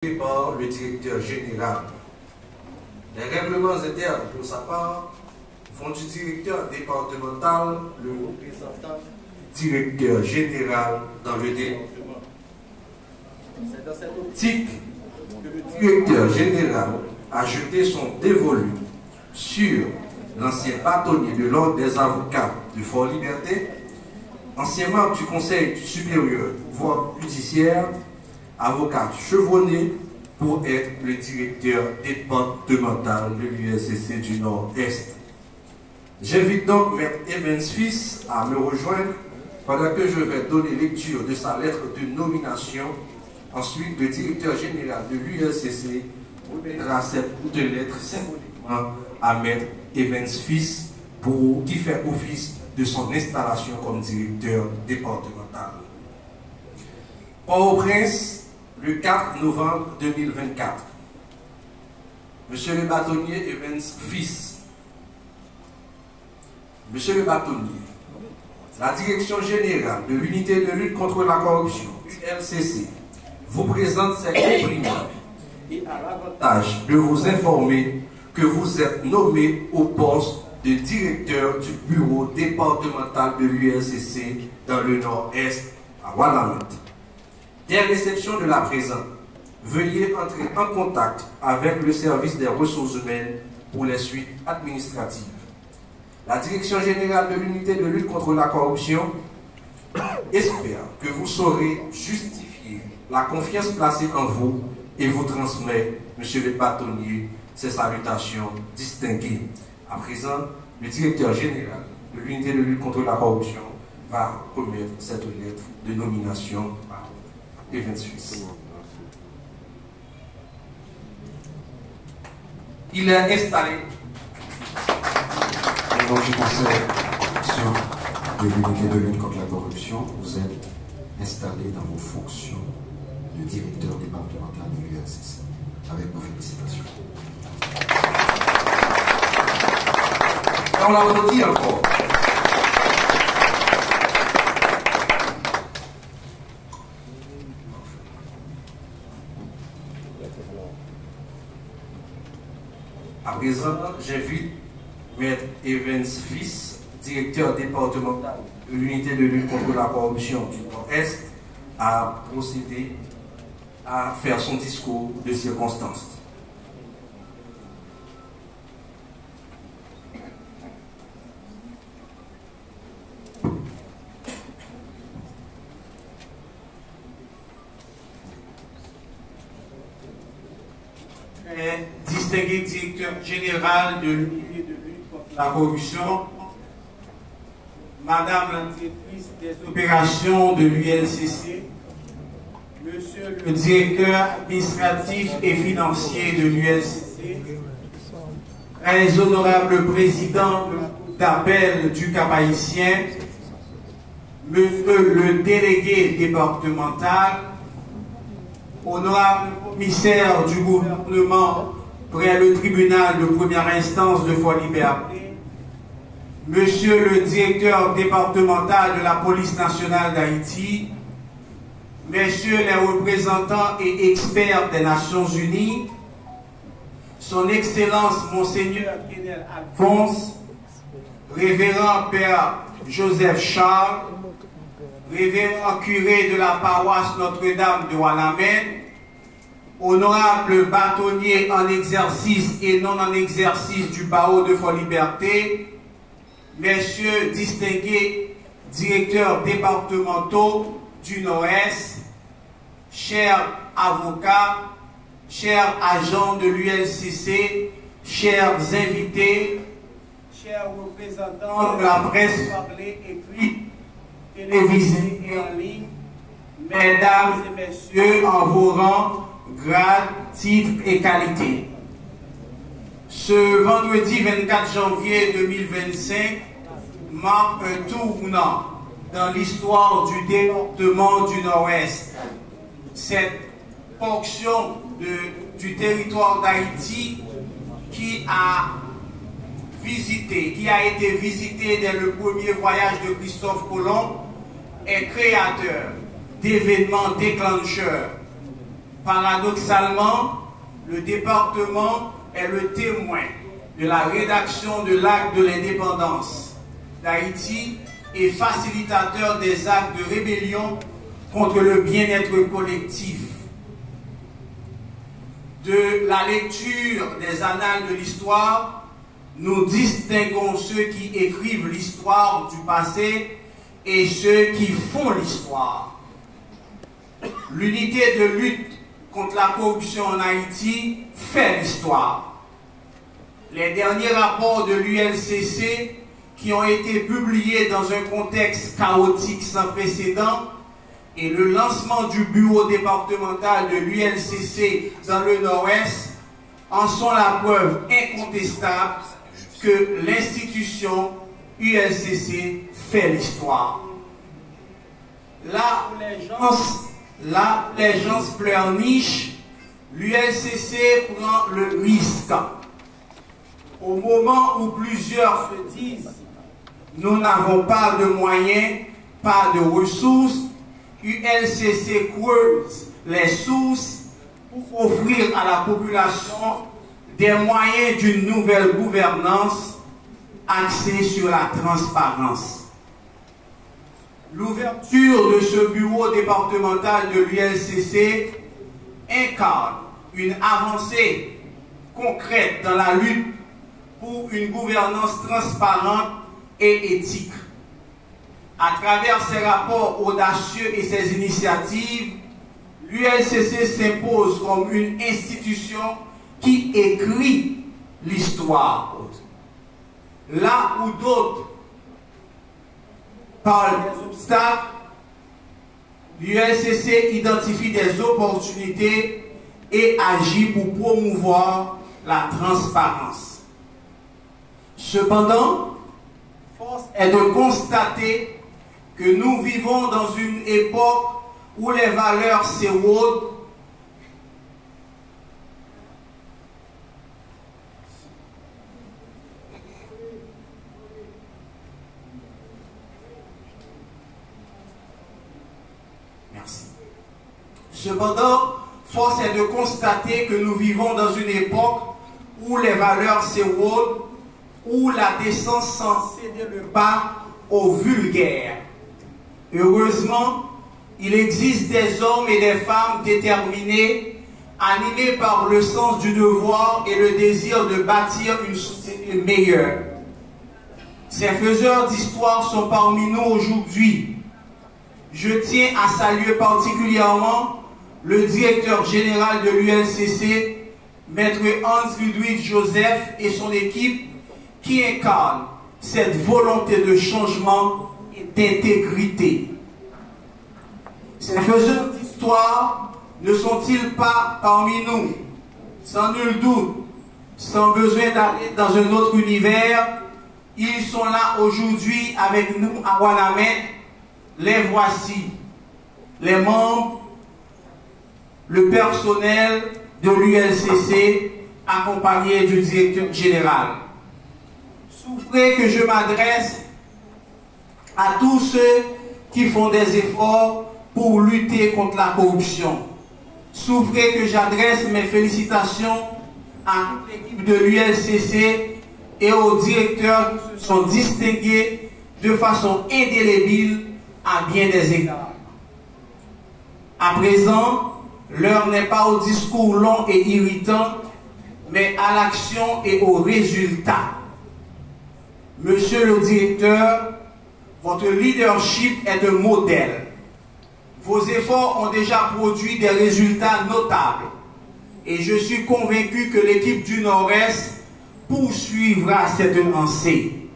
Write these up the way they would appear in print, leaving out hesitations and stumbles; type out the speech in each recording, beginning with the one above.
par le directeur général. Les règlements internes, pour sa part, font du directeur départemental le représentant du directeur général dans le département. C'est dans cette optique que le directeur général a jeté son dévolu sur l'ancien bâtonnier de l'ordre des avocats de Fort-Liberté, ancien membre du Conseil supérieur voire judiciaire, avocat chevronné pour être le directeur départemental de l'USCC du Nord-Est. J'invite donc Maître Evans Fils à me rejoindre pendant que je vais donner lecture de sa lettre de nomination. Ensuite, le directeur général de l'USCC remettra cette bout de lettre symboliquement à Maître Evans Fils qui fait office de son installation comme directeur départemental. Port-au-Prince, le 4 novembre 2024. Monsieur le bâtonnier Evans Fils. Monsieur le bâtonnier, la Direction générale de l'unité de lutte contre la corruption, ULCC, vous présente ces compliments et a l'avantage de vous informer que vous êtes nommé au poste de directeur du bureau départemental de l'ULCC dans le Nord-Est à Ouanaminthe. Dès réception de la présente, veuillez entrer en contact avec le service des ressources humaines pour les suites administratives. La Direction générale de l'unité de lutte contre la corruption espère que vous saurez justifier la confiance placée en vous et vous transmet, monsieur le bâtonnier, ses salutations distinguées. À présent, le directeur général de l'unité de lutte contre la corruption va remettre cette lettre de nomination à Evans Fils. Il est installé. Et donc je conseille sur l'unité de lutte contre la corruption, vous êtes installé dans vos fonctions de directeur départemental de l'ULCC. Avec nos félicitations. Et on l'applaudit encore. À présent, j'invite Maître Evans Fils, directeur départemental de l'unité de lutte contre la corruption du Nord-Est, à procéder à faire son discours de circonstance. Distingué directeur général de l'unité de lutte contre la corruption, Madame la directrice des opérations de l'ULCC, Monsieur le directeur administratif et financier de l'ULCC, très honorable président d'appel du Cap-Haïtien, Monsieur le délégué départemental, honorable commissaire du gouvernement près le tribunal de première instance de Fort-Liberté, monsieur le directeur départemental de la police nationale d'Haïti, messieurs les représentants et experts des Nations Unies, son Excellence Monseigneur Kenel Alphonse, révérend Père Joseph Charles, révérend curé de la paroisse Notre-Dame de Ouanaminthe, honorable bâtonnier en exercice et non en exercice du barreau de Fort-Liberté, messieurs distingués directeurs départementaux du Nord-Est, chers avocats, chers agents de l'ULCC, chers invités, chers représentants de la presse parlée écrite, télévisée et en ligne, mesdames et messieurs, en vos rangs, grades, titres et qualités. Ce vendredi 24 janvier 2025 marque un tournant dans l'histoire du département du Nord-Est. Cette portion du territoire d'Haïti qui a été visité dès le premier voyage de Christophe Colomb est créateur d'événements déclencheurs Paradoxalement, le département est le témoin de la rédaction de l'acte de l'indépendance d'Haïti et facilitateur des actes de rébellion contre le bien-être collectif. De la lecture des annales de l'histoire, nous distinguons ceux qui écrivent l'histoire du passé et ceux qui font l'histoire. L'unité de lutte contre la corruption en Haïti fait l'histoire. Les derniers rapports de l'ULCC qui ont été publiés dans un contexte chaotique sans précédent et le lancement du bureau départemental de l'ULCC dans le Nord-Ouest en sont la preuve incontestable que l'institution ULCC fait l'histoire. Là où les gens pleurnichent, l'ULCC prend le risque. Au moment où plusieurs se disent « nous n'avons pas de moyens, pas de ressources », ULCC creuse les sources pour offrir à la population des moyens d'une nouvelle gouvernance axée sur la transparence. L'ouverture de ce bureau départemental de l'ULCC incarne une avancée concrète dans la lutte pour une gouvernance transparente et éthique. À travers ses rapports audacieux et ses initiatives, l'ULCC s'impose comme une institution qui écrit l'histoire. Là où d'autres parlent des obstacles, l'ULCC identifie des opportunités et agit pour promouvoir la transparence. Cependant, force est de constater que nous vivons dans une époque où les valeurs s'érodent Cependant, force est de constater que nous vivons dans une époque où les valeurs s'érodent, où la décence sans céder le pas au vulgaire. Heureusement, il existe des hommes et des femmes déterminés, animés par le sens du devoir et le désir de bâtir une société meilleure. Ces faiseurs d'histoire sont parmi nous aujourd'hui. Je tiens à saluer particulièrement le directeur général de l'ULCC, Maître Hans-Ludwig Joseph et son équipe qui incarnent cette volonté de changement et d'intégrité. Ces faiseurs d'histoire ne sont-ils pas parmi nous? Sans nul doute, sans besoin d'aller dans un autre univers, ils sont là aujourd'hui avec nous à Ouanamène. Les voici, les membres, le personnel de l'ULCC accompagné du directeur général. Souffrez que je m'adresse à tous ceux qui font des efforts pour lutter contre la corruption. Souffrez que j'adresse mes félicitations à l'équipe de l'ULCC et aux directeurs qui se sont distingués de façon indélébile à bien des égards. À présent, l'heure n'est pas au discours long et irritant, mais à l'action et au résultat. Monsieur le directeur, votre leadership est un modèle. Vos efforts ont déjà produit des résultats notables. Et je suis convaincu que l'équipe du Nord-Est poursuivra cette lancée.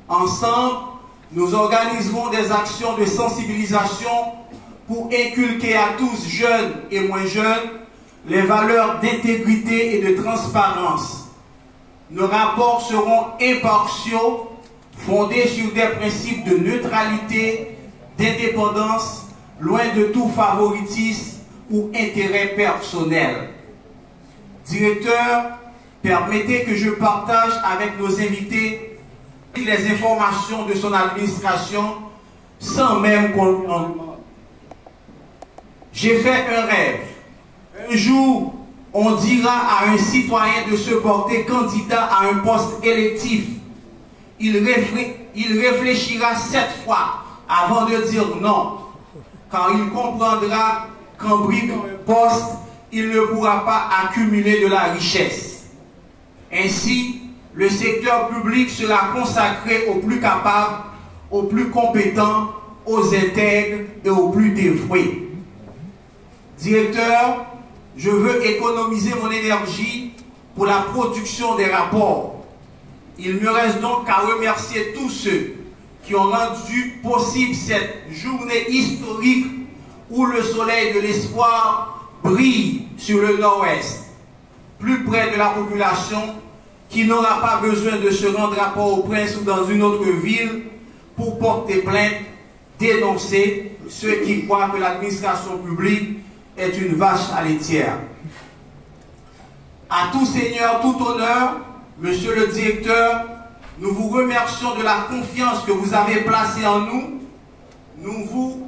Ensemble, nous organiserons des actions de sensibilisation pour inculquer à tous, jeunes et moins jeunes, les valeurs d'intégrité et de transparence. Nos rapports seront impartiaux, fondés sur des principes de neutralité, d'indépendance, loin de tout favoritisme ou intérêt personnel. Directeur, permettez que je partage avec nos invités les informations de son administration sans même qu'on lui en demande. J'ai fait un Un jour, on dira à un citoyen de se porter candidat à un poste électif. Il réfléchira 7 fois avant de dire non, car il comprendra qu'en briguant un poste, il ne pourra pas accumuler de la richesse. Ainsi, le secteur public sera consacré aux plus capables, aux plus compétents, aux intègres et aux plus dévoués. Directeur, je veux économiser mon énergie pour la production des rapports. Il me reste donc qu'à remercier tous ceux qui ont rendu possible cette journée historique où le soleil de l'espoir brille sur le nord-ouest, plus près de la population qui n'aura pas besoin de se rendre à Port-au-Prince ou dans une autre ville pour porter plainte, dénoncer ceux qui croient que l'administration publique est une vache à laitière. À tout seigneur, tout honneur, monsieur le directeur, nous vous remercions de la confiance que vous avez placée en nous. Nous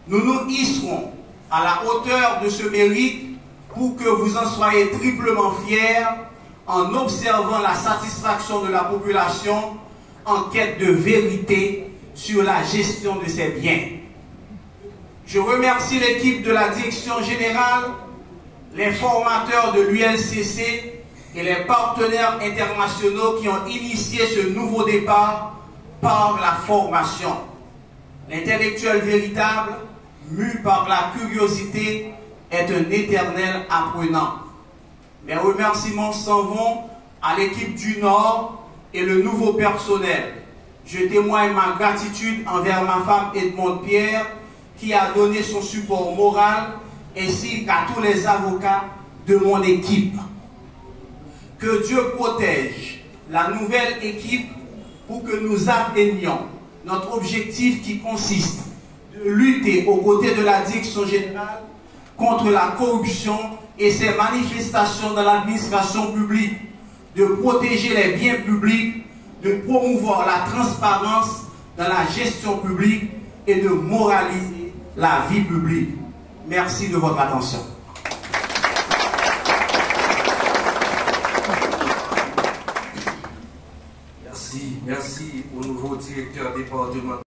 nous hisserons à la hauteur de ce mérite pour que vous en soyez triplement fiers en observant la satisfaction de la population en quête de vérité sur la gestion de ses biens. Je remercie l'équipe de la direction générale, les formateurs de l'UNCC et les partenaires internationaux qui ont initié ce nouveau départ par la formation. L'intellectuel véritable, mu par la curiosité, est un éternel apprenant. Mes remerciements s'en vont à l'équipe du Nord et le nouveau personnel. Je témoigne ma gratitude envers ma femme Edmonde Pierre qui a donné son support moral ainsi qu'à tous les avocats de mon équipe. Que Dieu protège la nouvelle équipe pour que nous atteignions notre objectif qui consiste de lutter aux côtés de la direction générale contre la corruption et ses manifestations dans l'administration publique, de protéger les biens publics, de promouvoir la transparence dans la gestion publique et de moraliser la vie publique. Merci de votre attention. Merci au nouveau directeur départemental.